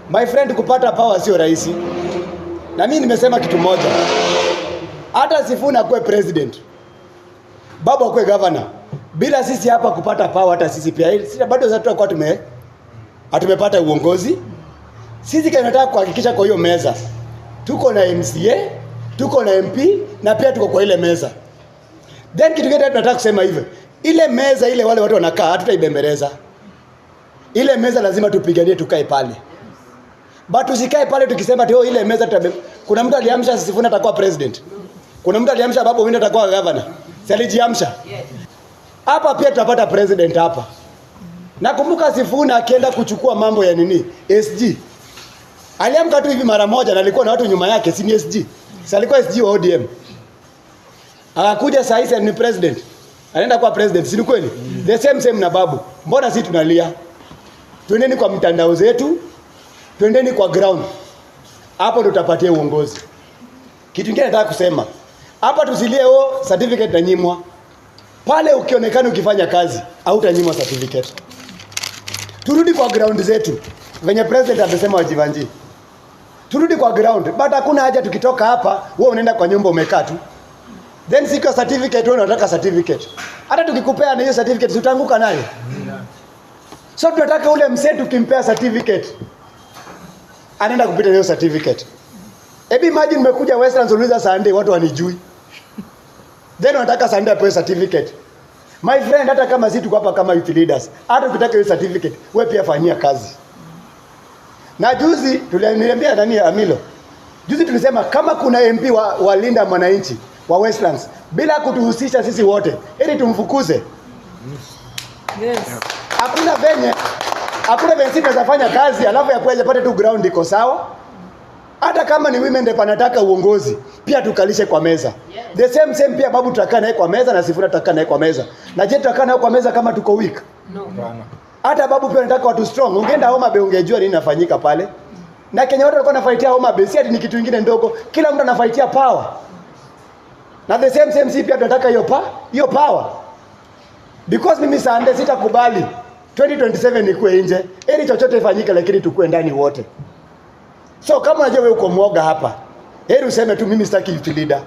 My friend, kupata power sio rahisi. Na mimi nimesema kitu moja. Hata Sifuna kuwe president, Babu akuwe governor, bila sisi hapa kupata power, hata sisi pia sisi bado tutakuwa hatumepata uongozi. Sisi tunataka kuhakikisha kwa hiyo meza tuko na MCA, tuko na MP na pia tuko kwa ile meza. Then kitu kingine tunataka kusema hivyo, ile meza ile wale watu wanakaa hatutaibembeleza. Ile meza lazima tupiganie tukae pale. But usikae pale tukisema teo ile meza kuna mtu aliamsha Sifuna atakuwa president. Kuna mtu aliamsha Babu Owino atakuwa governor. Si alijiamsha? Hapa pia tutapata president hapa. Nakumbuka Sifuna akienda kuchukua mambo ya nini? SG. Aliamka tu hivi mara moja na alikuwa na watu nyuma yake, si ni SG. Si alikuwa SG wa ODM. Akakuja saa hizi ni president. Anaenda kuwa president, si ni kweli? The same na Babu. Mbona sisi tunalia? Twendeni kwa mtandao zetu, twendeni kwa ground. Hapo ndo tutapatia uongozi. Kitu kingine nataka kusema, hapa tusilie certificate na nyimwa. Pale ukionekana ukifanya kazi, hautanyimwa certificate. Turudi kwa ground zetu. Venye president amesema Wajivanji. Turudi kwa ground. But hakuna haja tukitoka hapa, wewe unaenda kwa nyumba umekaa tu. Then sika certificate, wewe unataka certificate. Hata tukikupea na hiyo certificate utaanguka nayo. So tunataka ule mzee tukimpea certificate, anaenda kupita hiyo certificate. Ebi imagine nimekuja Westlands uliza Sunday watu wanijui. Then wanataka Sunday apewe certificate. My friend, hata kama sisi tuko hapa kama youth leaders, hata ukitaka hiyo certificate, wewe pia fanyia kazi. Na juzi tuliniambia nani Amilo. Juzi tulisema kama kuna MP wa Linda Mwananchi wa Westlands bila kutuhusisha sisi wote, ili tumfukuze. Yes. Hakuna venye sisi tunafanya kazi alafu ya kuja pate tu ground iko sawa. Hata kama ni women ndio panataka uongozi, pia tukalishe kwa meza. The same pia Babu tutakaa naye kwa meza na Sifuna tutakaa naye kwa meza. Na je, tutakaa naye kwa meza kama tuko weak? No. Hata Babu pia anataka watu strong. Ungeenda Homa Bay ungejua nini nafanyika pale. Na Kenya watu walikuwa wanafaitia Homa Bay, si ati ni kitu kingine ndogo. Kila mtu anafaitia power. Na the same si pia tunataka hiyo power. Because mimi Sunday sitakubali 2027 nikuwe nje. Ili chochote ifanyike lakini tukue ndani wote. So kama unajua wewe uko mwoga hapa, heri useme tu mimi sitaki youth leader.